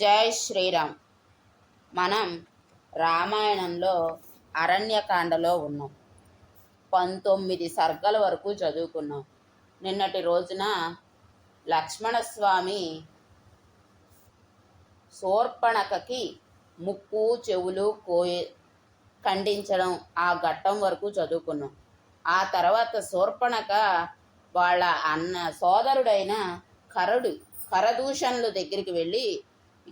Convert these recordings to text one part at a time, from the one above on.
జై శ్రీరామ్. మనం రామాయణంలో అరణ్యకాండలో ఉన్నాం. 19 సర్గల వరకు చదువుకున్నాం. నిన్నటి రోజున లక్ష్మణస్వామి శూర్పణఖకి ముక్కు చెవులు ఖండించడం ఆ ఘట్టం వరకు చదువుకున్నాం. ఆ తర్వాత శూర్పణఖ వాళ్ళ అన్న సోదరుడైన కరదూషణుల దగ్గరికి వెళ్ళి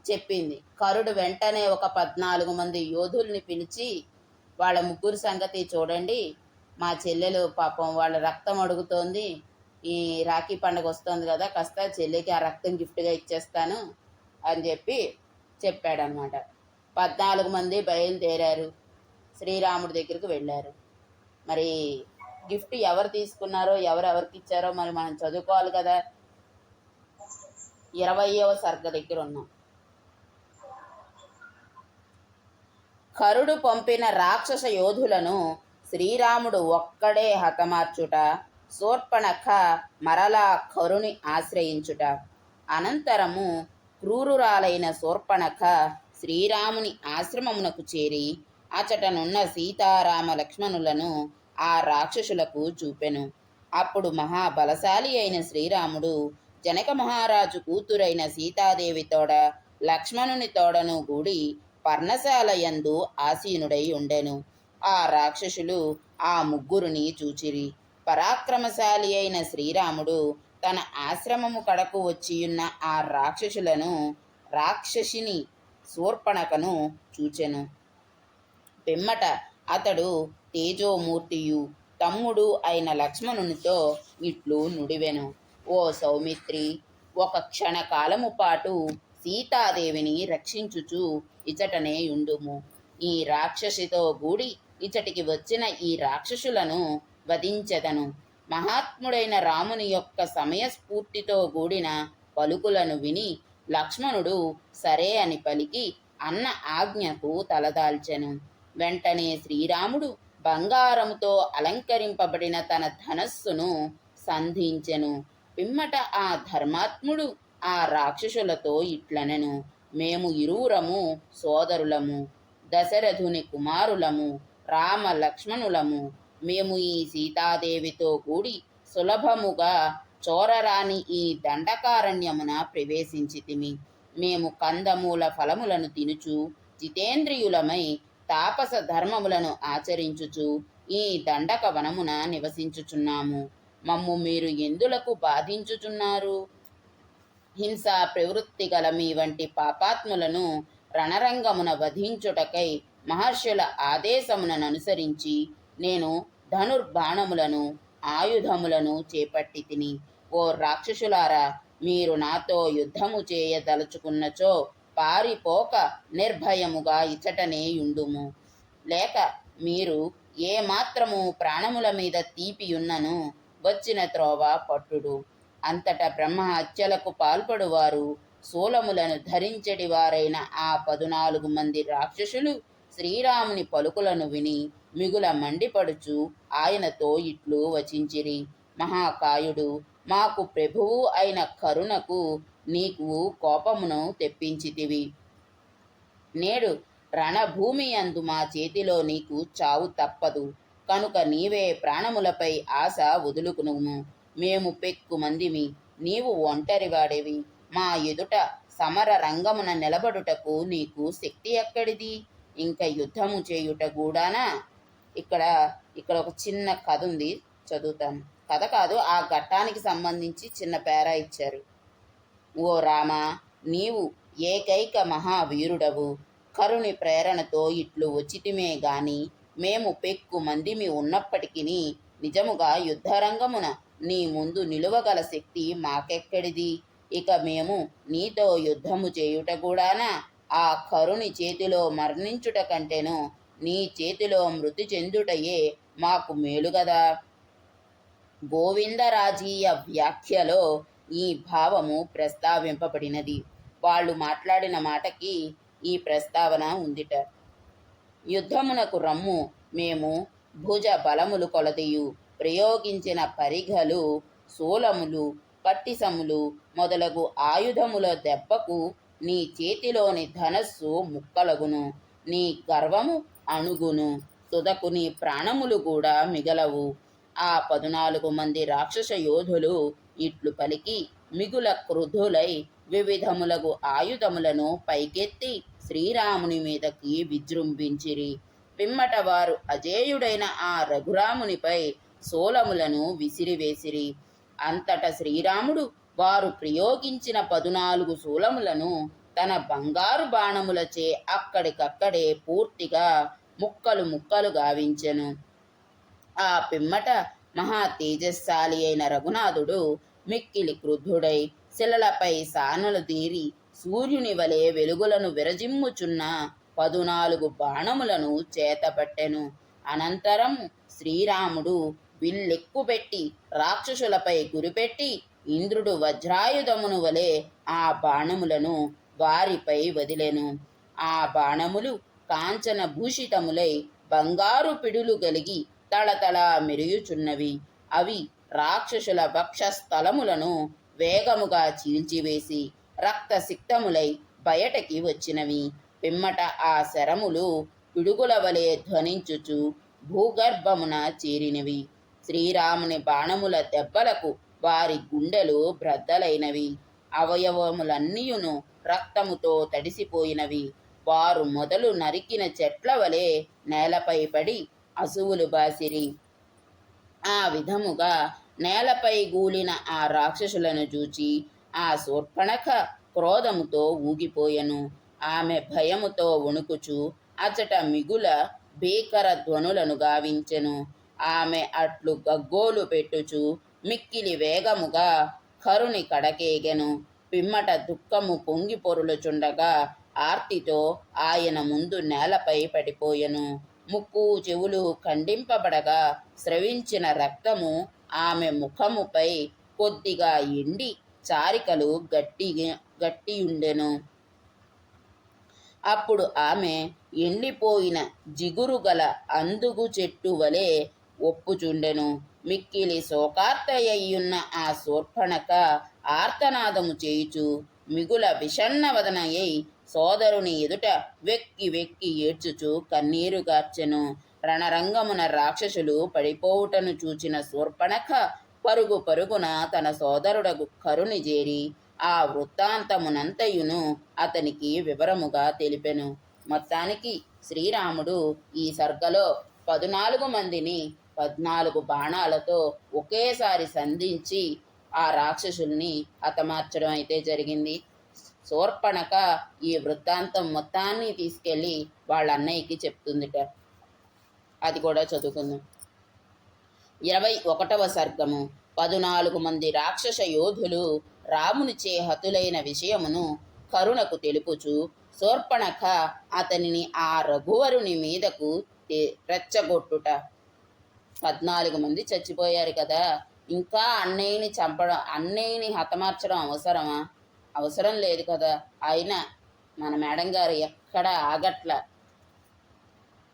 చెప్పింది. కరుడు వెంటనే ఒక 14 మంది యోధుల్ని పిలిచి వాళ్ళ ముగ్గురు సంగతి చూడండి, మా చెల్లెలు పాపం వాళ్ళ రక్తం అడుగుతోంది, ఈ రాఖీ పండుగ వస్తుంది కదా, కాస్త చెల్లికి ఆ రక్తం గిఫ్ట్గా ఇచ్చేస్తాను అని చెప్పాడనమాట. 14 మంది బయలుదేరారు, శ్రీరాముడి దగ్గరికి వెళ్ళారు. మరి గిఫ్ట్ ఎవరు తీసుకున్నారో ఎవరెవరికి ఇచ్చారో మరి మనం చదువుకోవాలి కదా. 20వ సర్గ దగ్గర ఉన్నాం. కరుడు పంపిన రాక్షస యోధులను శ్రీరాముడు ఒక్కడే హతమార్చుట, శూర్పణఖ మరలా కరుని ఆశ్రయించుట. అనంతరము క్రూరురాలైన శూర్పణఖ శ్రీరాముని ఆశ్రమమునకు చేరి అచటనున్న సీతారామ లక్ష్మణులను ఆ రాక్షసులకు చూపెను. అప్పుడు మహాబలశాలి అయిన శ్రీరాముడు జనక మహారాజు కూతురైన సీతాదేవి తోడ లక్ష్మణుని తోడను గూడి పర్ణశాల యందు ఆసీనుడై ఉండెను. ఆ రాక్షసులు ఆ ముగ్గురిని చూచిరి. పరాక్రమశాలి అయిన శ్రీరాముడు తన ఆశ్రమము కడకు వచ్చియున్న ఆ రాక్షసిని శూర్పణఖను చూచెను. పిమ్మట అతడు తేజోమూర్తియు తమ్ముడు అయిన లక్ష్మణునితో ఇట్లు నుడివెను. ఓ సౌమిత్రి, ఒక క్షణకాలము పాటు సీతాదేవిని రక్షించుచు ఇచటనే యుండుము. ఈ రాక్షసితో గూడి ఇచటికి వచ్చిన ఈ రాక్షసులను వధించెదను. మహాత్ముడైన రాముని యొక్క సమయస్ఫూర్తితో కూడిన పలుకులను విని లక్ష్మణుడు సరే అని పలికి అన్న ఆజ్ఞకు తలదాల్చెను. వెంటనే శ్రీరాముడు బంగారముతో అలంకరింపబడిన తన ధనస్సును సంధించెను. పిమ్మట ఆ ధర్మాత్ముడు ఆ రాక్షసులతో ఇట్లనెను. మేము ఇరువురము సోదరులము, దశరథుని కుమారులము, రామ లక్ష్మణులము. మేము ఈ సీతాదేవితో కూడి సులభముగా చోరరాని ఈ దండకారణ్యమున ప్రవేశించితిమి. మేము కందమూల ఫలములను తినుచు జితేంద్రియులమై తాపస ధర్మములను ఆచరించుచు ఈ దండక వనమున నివసించుచున్నాము. మమ్ము మీరు ఎందులకు బాధించుచున్నారు? హింసా ప్రవృత్తి గల మీ వంటి పాపాత్ములను రణరంగమున వధించుటకై మహర్షుల ఆదేశములను అనుసరించి నేను ధనుర్బాణములను ఆయుధములను చేపట్టి తిని. ఓ రాక్షసులారా, మీరు నాతో యుద్ధము చేయదలుచుకున్నచో పారిపోక నిర్భయముగా ఇచటనే యుండుము. లేక మీరు ఏ మాత్రము ప్రాణముల మీద తీపియున్నను వచ్చిన త్రోవ పట్టుడు. అంతటా బ్రహ్మహత్యలకు పాల్పడువారు శూలములను ధరించడి వారైన ఆ 14 మంది రాక్షసులు శ్రీరాముని పలుకులను విని మిగుల మండిపడుచు ఆయనతో ఇట్లు వచించిరి. మహాకాయుడు, మాకు ప్రభువు అయిన కరుణకు నీకు కోపమును తెప్పించితివి. నేడు రణభూమి యందు మా చేతిలో నీకు చావు తప్పదు. కనుక నీవే ప్రాణములపై ఆశ వదులుకునుము. మేము పెక్కుమందిమి, నీవు ఒంటరివాడేవి. మా ఎదుట సమర రంగమున నిలబడుటకు నీకు శక్తి ఎక్కడిది? ఇంకా యుద్ధము చేయుట కూడానా? ఇక్కడ ఒక చిన్న కథ ఉంది, చదువుతాను. కథ కాదు, ఆ ఘట్టానికి సంబంధించి చిన్న పేరా ఇచ్చారు. ఓ రామ, నీవు ఏకైక మహావీరుడవు. కరుని ప్రేరణతో ఇట్లు వచ్చితిమే గాని మేము పెక్కు మందిమి ఉన్నప్పటికీ నిజముగా యుద్ధరంగమున నీ ముందు నిలువగల శక్తి మాకెక్కడిది? ఇక మేము నీతో యుద్ధము చేయుట కూడానా? ఆ కరుని చేతిలో మరణించుట కంటేను నీ చేతిలో మృతి చెందుటయే మాకు మేలుగదా. గోవిందరాజీయ వ్యాఖ్యలో ఈ భావము ప్రస్తావింపబడినది. వాళ్ళు మాట్లాడిన మాటకి ఈ ప్రస్తావన ఉందిట. యుద్ధమునకు రమ్ము, మేము భుజ బలములు కొలదియు ప్రయోగించిన పరిఘలు, శూలములు, పట్టిసములు మొదలగు ఆయుధముల దెబ్బకు నీ చేతిలోని ధనస్సు ముక్కలగును, నీ గర్వము అణుగును, తుదకు నీ ప్రాణములు కూడా మిగలవు. ఆ 14 మంది రాక్షస యోధులు ఇట్లు పలికి మిగుల క్రుద్ధులై వివిధములగు ఆయుధములను పైకెత్తి శ్రీరాముని మీదకి విజృంభించిరి. పిమ్మట వారు అజేయుడైన ఆ రఘురామునిపై శూలములను విసిరివేసిరి. అంతట శ్రీరాముడు వారు ప్రయోగించిన 14 శూలములను తన బంగారు బాణములచే అక్కడికక్కడే పూర్తిగా ముక్కలు ముక్కలు గావించెను. ఆ పిమ్మట మహా తేజస్శాలి అయిన రఘునాథుడు మిక్కిలి క్రుద్ధుడై శిలలపై సానలు తీరి సూర్యుని వలె వెలుగులను విరజిమ్ముచున్న 14 బాణములను చేతపట్టెను. అనంతరం శ్రీరాముడు విల్లెక్కుపెట్టి రాక్షసులపై గురిపెట్టి ఇంద్రుడు వజ్రాయుధమును వలె ఆ బాణములను వారిపై వదిలెను. ఆ బాణములు కాంచన భూషితములై బంగారు పిడులు గలిగి తళతళ మెరియుచున్నవి. అవి రాక్షసుల వక్షస్థలములను వేగముగా చీల్చివేసి రక్తసిక్తములై బయటకి వచ్చినవి. పిమ్మట ఆ శరములు పిడుగుల వలె ధ్వనించుచు భూగర్భమున చేరినవి. శ్రీరాముని బాణముల దెబ్బలకు వారి గుండెలు బ్రద్దలైనవి. అవయవములన్నీయును రక్తముతో తడిసిపోయినవి. వారు మొదలు నరికిన చెట్ల వలె నేలపై పడి అసువులు బాసిరి. ఆ విధముగా నేలపై గూలిన ఆ రాక్షసులను చూచి ఆ శూర్పణఖ క్రోధముతో ఊగిపోయెను. ఆమె భయముతో వణుకుచు అచట మిగుల భీకర ధ్వనులను గావించెను. ఆమె అట్లు గగ్గోలు పెట్టుచు మిక్కిలి వేగముగా కరుని కడకేగెను. పిమ్మట దుఃఖము పొంగి పొరులుచుండగా ఆర్తితో ఆయన ముందు నేలపై పడిపోయెను. ముక్కు చెవులు ఖండింపబడగా స్రవించిన రక్తము ఆమె ముఖముపై కొద్దిగా ఎండి చారికలు గట్టియుండెను. అప్పుడు ఆమె ఎండిపోయిన జిగురు గల అందుగు చెట్టు వలె ఒప్పుచుండెను. మిక్కిలి శోకార్తయ్యున్న ఆ శూర్పణఖ ఆర్తనాదము చేయుచు మిగుల విషణ్ణవదనయై సోదరుని ఎదుట వెక్కి వెక్కి ఏడ్చుచు కన్నీరు గార్చెను. రణరంగమున రాక్షసులు పడిపోవుటను చూచిన శూర్పణఖ పరుగు పరుగున తన సోదరుడగు కరుని చేరి ఆ వృత్తాంతమునంతయును అతనికి వివరముగా తెలిపెను. మొత్తానికి శ్రీరాముడు ఈ సర్గలో 14 మందిని 14 బాణాలతో ఒకేసారి సంధించి ఆ రాక్షసుల్ని హతమార్చడం అయితే జరిగింది. శూర్పణఖ ఈ వృత్తాంతం మొత్తాన్ని తీసుకెళ్ళి వాళ్ళ అన్నయ్యకి చెప్తుందిట. అది కూడా చదువుకుందాం. 21వ సర్గము. 14 మంది రాక్షస యోధులు రామునిచే హతులైన విషయమును కరుణకు తెలుపుచు శూర్పణఖ అతనిని ఆ రఘువరుని మీదకు రెచ్చగొట్టుట. 14 మంది చచ్చిపోయారు కదా, ఇంకా అన్నయ్యని హతమార్చడం అవసరమా? అవసరం లేదు కదా. అయినా మన మేడం గారు ఎక్కడ ఆగట్ల.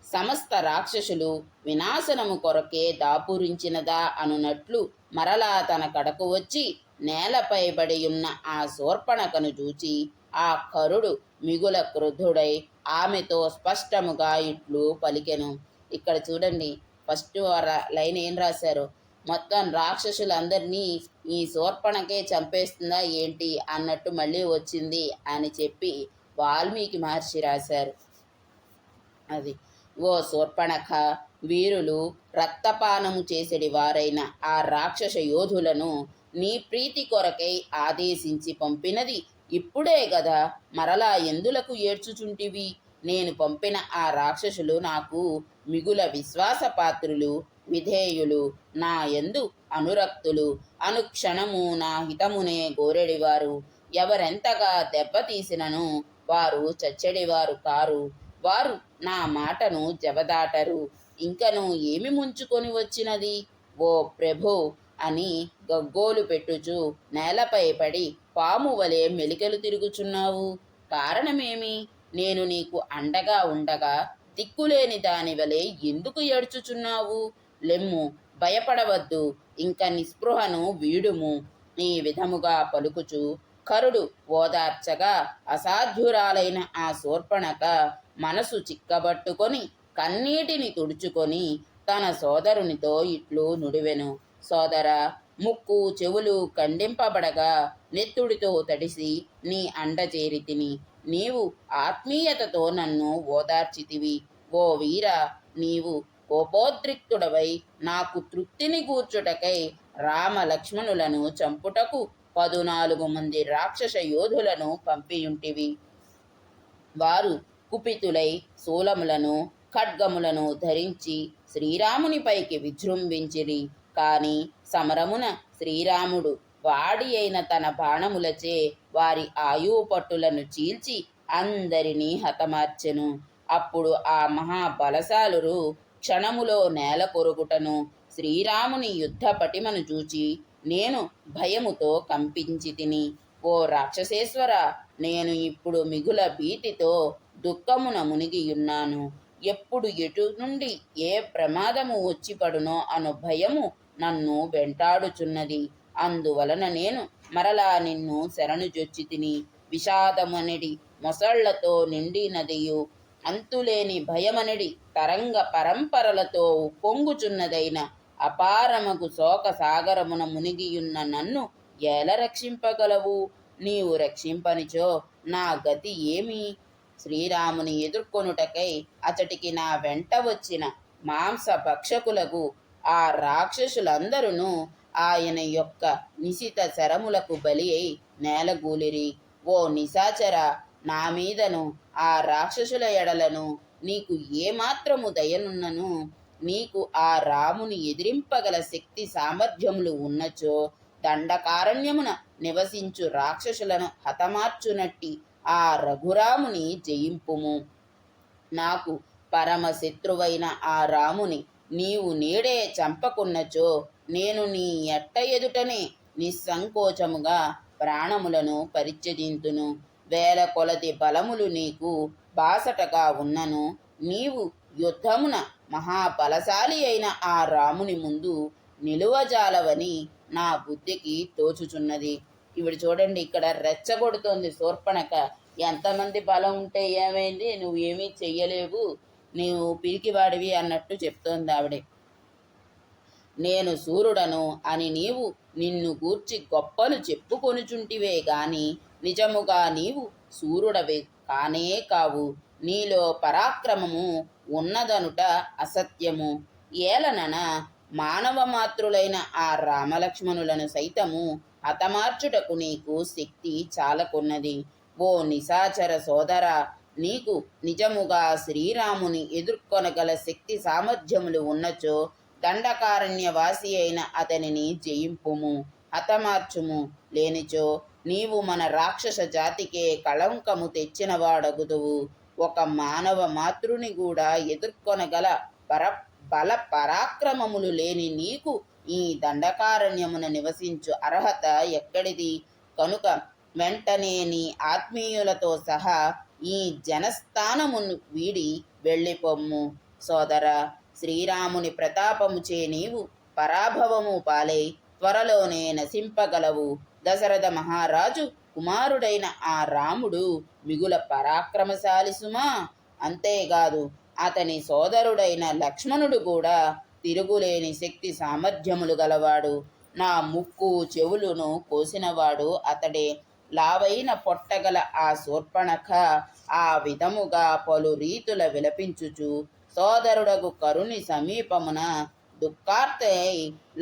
సమస్త రాక్షసులు వినాశనము కొరకే దాపురించినదా అనునట్లు మరలా తన కడకు వచ్చి నేలపై బడియున్న ఆ శూర్పణఖను చూచి ఆ కరుడు మిగుల క్రుద్ధుడై ఆమెతో స్పష్టముగా ఇట్లు పలికెను. ఇక్కడ చూడండి, ఫస్ట్ లైన్ ఏం రాశారు? మొత్తం రాక్షసులందరినీ ఈ శూర్పణఖే చంపేస్తుందా ఏంటి అన్నట్టు మళ్ళీ వచ్చింది అని చెప్పి వాల్మీకి మహర్షి రాశారు. అది, ఓ శూర్పణఖ, వీరులు రక్తపానము చేసడి వారైన ఆ రాక్షస యోధులను నీ ప్రీతి కొరకై ఆదేశించి పంపినది ఇప్పుడే గదా, మరలా ఎందులకు ఏడ్చుచుంటివి? నేను పంపిన ఆ రాక్షసులు నాకు మిగుల విశ్వాసపాత్రులు, విధేయులు, నా యందు అనురక్తులు, అనుక్షణము నా హితమునే గోరెడివారు. ఎవరెంతగా దెబ్బతీసినను వారు చచ్చడివారు కారు. వారు నా మాటను జవదాటరు. ఇంకను ఏమి ముంచుకొని వచ్చినది? ఓ ప్రభో అని గగ్గోలు పెట్టుచు నేలపై పడి పాము వలె మెలికలు తిరుగుచున్నావు. కారణమేమి? నేను నీకు అండగా ఉండగా దిక్కులేని దాని వలె ఎందుకు ఏడ్చుచున్నావు? లెమ్ము, భయపడవద్దు, ఇంక నిస్పృహను వీడుము. ఈ విధముగా పలుకుచు కరుడు ఓదార్చగా అసాధ్యురాలైన ఆ శూర్పణఖ మనసు చిక్కబట్టుకొని కన్నీటిని తుడుచుకొని తన సోదరునితో ఇట్లు నుడివెను. సోదరా, ముక్కు చెవులు ఖండింపబడగా నెత్తుడితో తడిసి నీ అండ చేరితిని. నీవు ఆత్మీయతతో నన్ను ఓదార్చితివి. ఓ వీర, నీవు కోపోద్రిక్తుడవై నాకు తృప్తిని కూర్చుటకై రామ లక్ష్మణులను చంపుటకు 14 మంది రాక్షస యోధులను పంపియుంటివి. వారు కుపితులై శూలములను ఖడ్గములను ధరించి శ్రీరామునిపైకి విజృంభించిరి. కాని సమరమున శ్రీరాముడు వాడి అయిన తన బాణములచే వారి ఆయువు పట్టులను చీల్చి అందరినీ హతమార్చెను. అప్పుడు ఆ మహాబలశాలురు క్షణములో నేల కొరుగుటను శ్రీరాముని యుద్ధ పటిమను చూచి నేను భయముతో కంపించి తిని. ఓ రాక్షసేశ్వర, నేను ఇప్పుడు మిగుల భీతితో దుఃఖమున మునిగియున్నాను. ఎప్పుడు ఎటు నుండి ఏ ప్రమాదము వచ్చి పడునో అను భయము నన్ను వెంటాడుచున్నది. అందువలన నేను మరలా నిన్ను శరణుజొచ్చి తిని. విషాదమనడి మొసళ్లతో నిండినదియు అంతులేని భయమనడి తరంగ పరంపరలతో ఉప్పొంగుచున్నదైన అపారమగు శోక సాగరమున మునిగియున్న నన్ను ఎలా రక్షింపగలవు? నీవు రక్షింపనిచో నా గతి ఏమి? శ్రీరాముని ఎదుర్కొనుటకై అతటికి నా వెంట వచ్చిన మాంస భక్షకులకు ఆ రాక్షసులందరూ ఆయన యొక్క నిశిత శరములకు బలి అయి నేలగూలిరి. ఓ నిశాచర, నా మీదను ఆ రాక్షసుల ఎడలను నీకు ఏమాత్రము దయనున్నను నీకు ఆ రాముని ఎదిరింపగల శక్తి సామర్థ్యములు ఉన్నచో దండకారణ్యమున నివసించు రాక్షసులను హతమార్చునట్టి ఆ రఘురాముని జయింపుము. నాకు పరమశత్రువైన ఆ రాముని నీవు నేడే చంపకున్నచో నేను నీ ఎట్ట ఎదుటనే నిస్సంకోచముగా ప్రాణములను పరిత్యజింతును. వేల కొలది బలములు నీకు బాసటగా ఉన్నను. నీవు యుద్ధమున మహాబలశాలి అయిన ఆ రాముని ముందు నిలువజాలవని నా బుద్ధికి తోచుచున్నది. ఇవిడు చూడండి, ఇక్కడ రెచ్చగొడుతోంది శూర్పణఖ. ఎంతమంది బలం ఉంటే ఏమైంది, నువ్వేమీ చెయ్యలేవు, నీవు పిరికివాడివి అన్నట్టు చెప్తోంది ఆవిడే. నేను సూర్యుడను అని నీవు నిన్ను గూర్చి గొప్పలు చెప్పుకొనుచుంటివే గాని నిజముగా నీవు సూర్యుడవే కానే కావు. నీలో పరాక్రమము ఉన్నదనుట అసత్యము. ఏలనన మానవ మాతృలైన ఆ రామలక్ష్మణులను సైతము హతమార్చుటకు నీకు శక్తి చాలకున్నది. ఓ నిశాచర సోదరా, నీకు నిజముగా శ్రీరాముని ఎదుర్కొనగల శక్తి సామర్థ్యములు ఉన్నచో దండకారణ్యవాసి అయిన అతనిని జయింపుము, హతమార్చుము. లేనిచో నీవు మన రాక్షస జాతికే కళంకము తెచ్చినవాడగుదువు. ఒక మానవ మాతృని కూడా ఎదుర్కొనగల బల పరాక్రమములు లేని నీకు ఈ దండకారణ్యమున నివసించు అర్హత ఎక్కడిది? కనుక వెంటనే నీ ఆత్మీయులతో సహా ఈ జనస్థానమును వీడి వెళ్ళిపొమ్ము. సోదరా, శ్రీరాముని ప్రతాపముచే నీవు పరాభవము పాలై త్వరలోనే నశింపగలవు. దశరథ మహారాజు కుమారుడైన ఆ రాముడు మిగుల పరాక్రమశాలి సుమా. అంతేకాదు, అతని సోదరుడైన లక్ష్మణుడు కూడా తిరుగులేని శక్తి సామర్థ్యములు గలవాడు. నా ముక్కు చెవులును కోసినవాడు అతడే. లావైన పొట్టగల ఆ శూర్పణఖ ఆ విధముగా పలు రీతుల విలపించుచు సోదరుడగు కరుని సమీపమున దుఃఖార్తై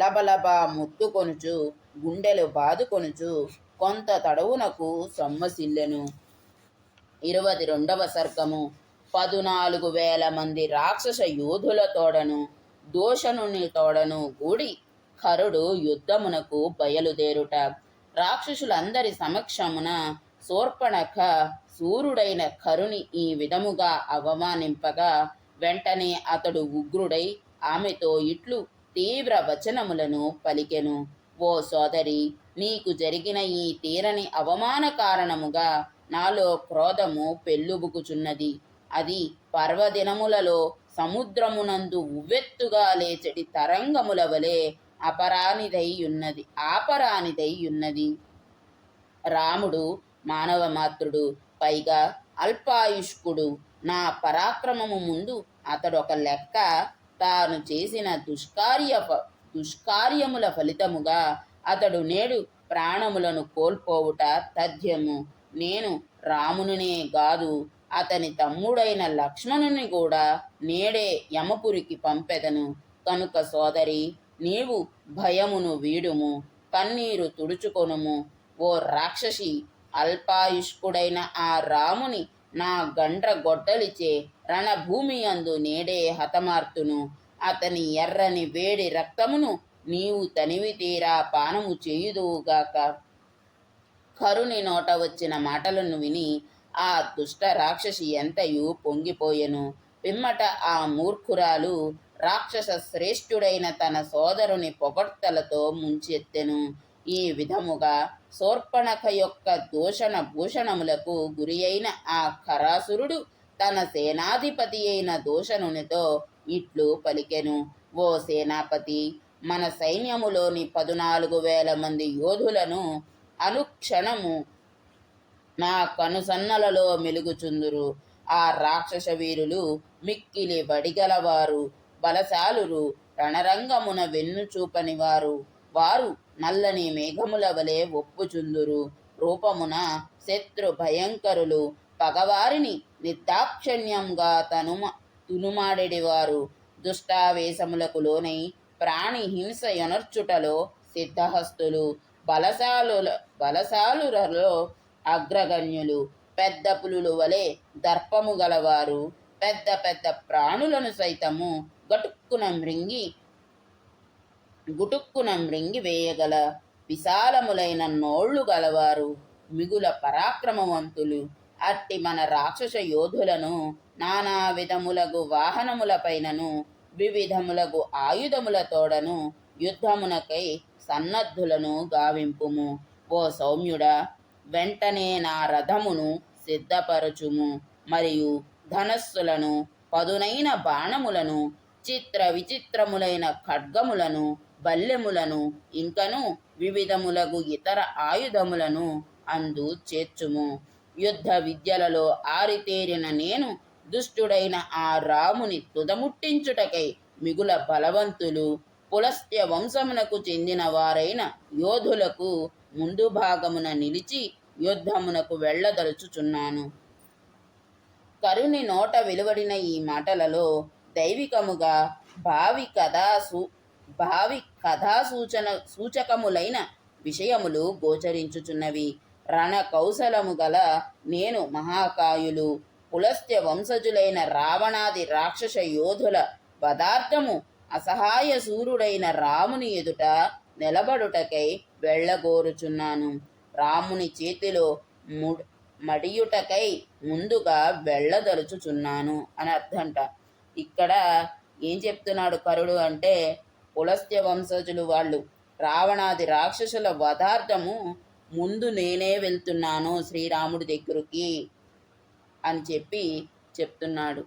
లబలబా ముత్తుకొనుచు గుండెలు బాదుకొనుచు కొంత తడవునకు సొమ్మసిల్లెను. 22వ సర్గము. 14,000 మంది రాక్షస యోధుల తోడను దోషణుని తోడను కూడి ఖరుడు యుద్ధమునకు బయలుదేరుట. రాక్షసులందరి సమక్షమున శూర్పణఖ సూర్యుడైన ఖరుని ఈ విధముగా అవమానింపగా వెంటనే అతడు ఉగ్రుడై ఆమెతో ఇట్లు తీవ్ర వచనములను పలికెను. ఓ సోదరి, నీకు జరిగిన ఈ తీరని అవమాన కారణముగా నాలో క్రోధము పెళ్ళుబుకుచున్నది. అది పర్వదినములలో సముద్రమునందు ఉవ్వెత్తుగా లేచటి తరంగముల వలె ఆపరానిదై ఉన్నది. రాముడు మానవమాత్రుడు, పైగా అల్పాయుష్కుడు. నా పరాక్రమము ముందు అతడొక లెక్క. తాను చేసిన దుష్కార్యముల ఫలితముగా అతడు నేడు ప్రాణములను కోల్పోవుట తథ్యము. నేను రామునినే గాదు, అతని తమ్ముడైన లక్ష్మణుని కూడా నేడే యమపురికి పంపెదను. కనుక సోదరి, నీవు భయమును వీడుము, కన్నీరు తుడుచుకొనుము. ఓ రాక్షసి, అల్పాయుష్కుడైన ఆ రాముని నా గండ్ర గొడ్డలిచే రణభూమి అందు నేడే హతమార్తును. అతని ఎర్రని వేడి రక్తమును నీవు తనివి తీరా పానము చేయుదువుగాక. కరుని నోట వచ్చిన మాటలను విని ఆ దుష్ట రాక్షసి ఎంతయు పొంగిపోయెను. పిమ్మట ఆ మూర్ఖురాలు రాక్షస శ్రేష్ఠుడైన తన సోదరుని పొగడ్తలతో ముంచెత్తెను. ఈ విధముగా శూర్పణఖ యొక్క దూషణ భూషణములకు గురి అయిన ఆ ఖరాసురుడు తన సేనాధిపతి అయిన దూషణునితో ఇట్లు పలికెను. ఓ సేనాపతి, మన సైన్యములోని 14,000 మంది యోధులను అనుక్షణము నా కనుసన్నలలో మెలుగుచుందురు. ఆ రాక్షస వీరులు మిక్కిలి వడిగలవారు, బలశాలురు, రణరంగమున వెన్నుచూపని వారు. వారు నల్లని మేఘముల వలె ఒప్పుచుందురు. రూపమున శత్రు భయంకరులు, పగవారిని నిర్దాక్షణ్యంగా తునుమాడెడివారు. దుష్టావేశములకు లోనై ప్రాణి హింస యొనర్చుటలో సిద్ధహస్తులు, బలశాలురలో అగ్రగణ్యులు, పెద్ద పులులు వలె దర్పము గలవారు, పెద్ద పెద్ద ప్రాణులను సైతము గుటుక్కున మృంగి వేయగల విశాలములైన నోళ్లు గలవారు, మిగుల పరాక్రమవంతులు. అట్టి మన రాక్షస యోధులను నానా విధములగు వాహనములపైనను వివిధములగు ఆయుధములతోడను యుద్ధమునకై సన్నద్ధులను గావింపుము. ఓ సౌమ్యుడా, వెంటనే నా రథమును సిద్ధపరచుము. మరియు ధనస్సులను, పదునైన బాణములను, చిత్ర విచిత్రములైన ఖడ్గములను, బల్లెములను, ఇంకను వివిధములగు ఇతర ఆయుధములను అందు చేర్చుము. యుద్ధ విద్యలలో ఆరితేరిన నేను దుష్టుడైన ఆ రాముని తుదముట్టించుటకై మిగుల బలవంతులు, పులస్త్య వంశమునకు చెందిన వారైన యోధులకు ముందు భాగమున నిలిచి యుద్ధమునకు వెళ్ళదలుచుచున్నాను. కరుని నోట వెలువడిన ఈ మాటలలో దైవికముగా భావి కథా సూచకములైన విషయములు గోచరించుచున్నవి. రణ కౌశలము గల నేను మహాకాయులు, పులస్త్య వంశజులైన రావణాది రాక్షస యోధుల పదార్థము అసహాయ సూర్యుడైన రాముని ఎదుట నిలబడుటకై వెళ్ళగోరుచున్నాను. రాముని చేతిలో మడియుటకై ముందుగా వెళ్ళదలుచుచున్నాను అని అర్థంట. ఇక్కడ ఏం చెప్తున్నాడు కరుడు అంటే, పులస్త్య వంశజులు వాళ్ళు రావణాది రాక్షసుల పదార్థము ముందు నేనే వెళ్తున్నాను శ్రీరాముడి దగ్గరికి అని చెప్తున్నాడు.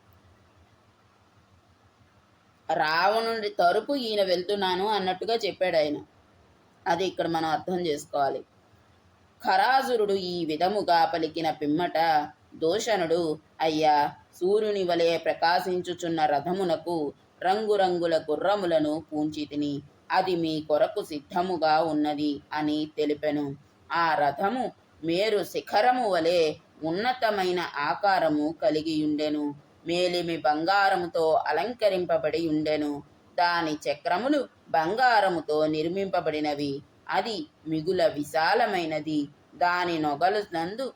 రావణుడి తరపు ఈయన వెళ్తున్నాను అన్నట్టుగా చెప్పాడు ఆయన. అది ఇక్కడ మనం అర్థం చేసుకోవాలి. ఖరాసురుడు ఈ విధముగా పలికిన పిమ్మట దూషణుడు, అయ్యా, సూర్యుని వలె ప్రకాశించుచున్న రథమునకు రంగురంగుల గుర్రములను పూంచితిని, అది మీ కొరకు సిద్ధముగా ఉన్నది అని తెలిపెను. ఆ రథము మేరు శిఖరము వలె ఉన్నతమైన ఆకారము కలిగియుండెను. మేలిమి బంగారముతో అలంకరింపబడి ఉండెను. దాని చక్రములు బంగారముతో నిర్మింపబడినవి. అది మిగుల విశాలమైనది. దాని నొగలు నందు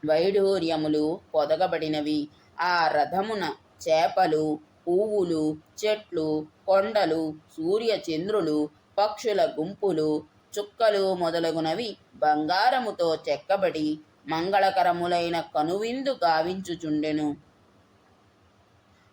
వైఢూర్యములు పొదగబడినవి. ఆ రథమున చేపలు, పువ్వులు, చెట్లు, కొండలు, సూర్యచంద్రులు, పక్షుల గుంపులు, చుక్కలు మొదలగునవి బంగారముతో చెక్కబడి మంగళకరములైన కనువిందు గావించుచుండెను.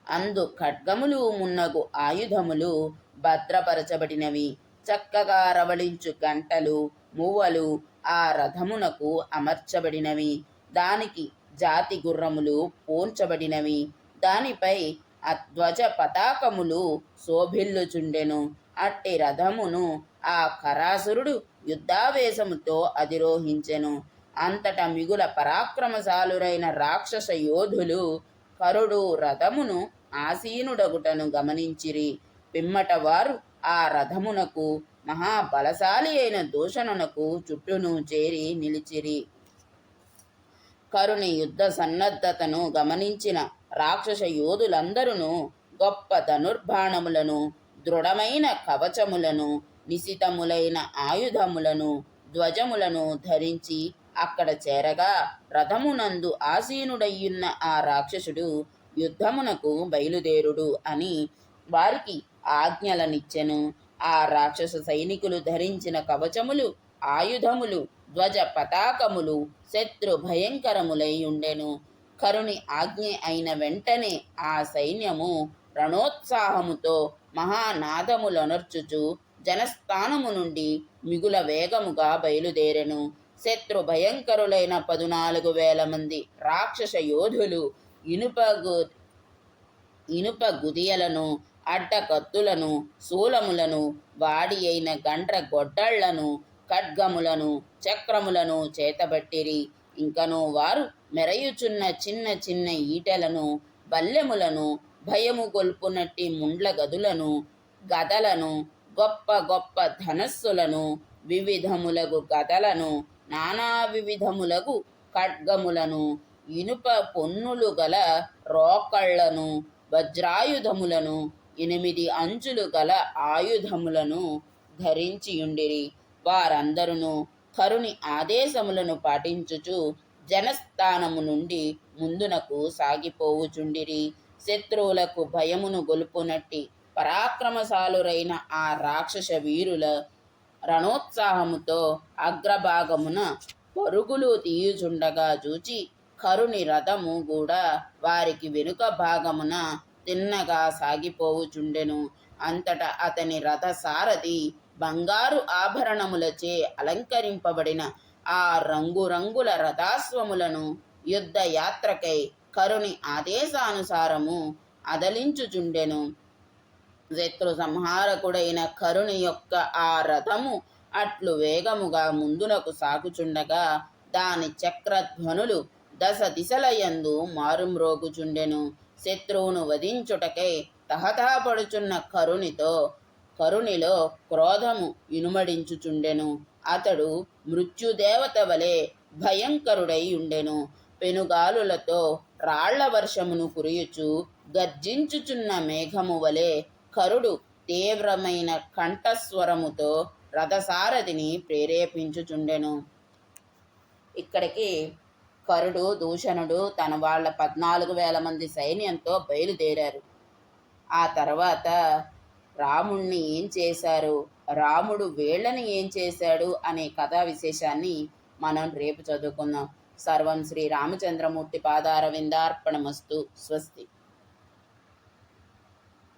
అందు ఖడ్గములు మున్నగు ఆయుధములు భద్రపరచబడినవి. చక్కగా రవళించు గంటలు, మువ్వలు ఆ రథమునకు అమర్చబడినవి. దానికి జాతి గుర్రములు పోంచబడినవి. దానిపై అధ్వజ పతాకములు శోభిల్లుచుండెను. అట్టి రథమును ఆ ఖరాసురుడు యుద్ధావేశముతో అధిరోహించెను. అంతటా మిగుల పరాక్రమశాలురైన రాక్షస యోధులు కరుడు రథమును ఆసీనుడగుటను గమనించిరి. పిమ్మట వారు ఆ రథమునకు మహాబలశాలి అయిన దూషణునకు చుట్టూను చేరి నిలిచిరి. కరుని యుద్ధ సన్నద్ధతను గమనించిన రాక్షస యోధులందరూ గొప్ప ధనుర్బాణములను, దృఢమైన కవచములను, నిశితములైన ఆయుధములను, ధ్వజములను ధరించి అక్కడ చేరగా రథమునందు ఆసీనుడయ్యున్న ఆ రాక్షసుడు యుద్ధమునకు బయలుదేరుడు అని వారికి ఆజ్ఞలనిచ్చెను. ఆ రాక్షస సైనికులు ధరించిన కవచములు, ఆయుధములు, ధ్వజ పతాకములు శత్రు భయంకరములై ఉండెను. కరుని ఆజ్ఞ అయిన వెంటనే ఆ సైన్యము రణోత్సాహముతో మహానాదములనర్చుచు జనస్థానము నుండి మిగుల వేగముగా బయలుదేరెను. శత్రు భయంకరులైన 14,000 మంది రాక్షస యోధులు ఇనుప గుదియలను, అడ్డకత్తులను, శూలములను, వాడి అయిన గండ్ర గొడ్డళ్లను, ఖడ్గములను, చక్రములను చేతబట్టిరి. ఇంకను వారు మెరయుచున్న చిన్న చిన్న ఈటెలను, బల్లెములను, భయము గొల్పునట్టి ముండ్ల గదలను, గొప్ప గొప్ప ధనస్సులను, వివిధములగు గదలను, నానా వివిధములగు ఖడ్గములను, ఇనుప పొన్నులు గల రోకళ్లను, వజ్రాయుధములను, 8 అంచులు గల ఆయుధములను ధరించియుండిరి. వారందరూ కరుని ఆదేశములను పాటించుచు జనస్థానము నుండి ముందునకు సాగిపోవుచుండిరి. శత్రువులకు భయమును గొలుపునట్టి పరాక్రమశాలురైన ఆ రాక్షస వీరుల రణోత్సాహముతో అగ్రభాగమున పరుగులు తీయుచుండగా చూచి కరుని రథము కూడా వారికి వెనుక భాగమున తిన్నగా సాగిపోవుచుండెను. అంతటా అతని రథ సారథి బంగారు ఆభరణములచే అలంకరింపబడిన ఆ రంగురంగుల రథాశ్వములను యుద్ధ యాత్రకై కరుని ఆదేశానుసారము అదలించుచుండెను. శత్రు సంహారకుడైన కరుని యొక్క ఆ రథము అట్లు వేగముగా ముందునకు సాగుచుండగా దాని చక్రధ్వనులు దశ దిశలయందు మారుమ్రోగుచుండెను. శత్రువును వధించుటకై తహతహపడుచున్న కరునిలో క్రోధము ఇనుమడించుచుండెను. అతడు మృత్యుదేవత వలె భయంకరుడై ఉండెను. పెనుగాలులతో రాళ్ల వర్షమును కురియుచు గర్జించుచున్న మేఘము వలె కరుడు తీవ్రమైన కంఠస్వరముతో రథసారథిని ప్రేరేపించుచుండెను. ఇక్కడికి కరుడు, దూషణుడు తన వాళ్ళ 14,000 మంది సైన్యంతో బయలుదేరారు. ఆ తర్వాత రాముణ్ణి ఏం చేశారు, రాముడు వీళ్ళని ఏం చేశాడు అనే కథా విశేషాన్ని మనం రేపు చదువుకుందాం. సర్వం శ్రీ రామచంద్రమూర్తి పాదారవిందార్పణమస్తు. స్వస్తి.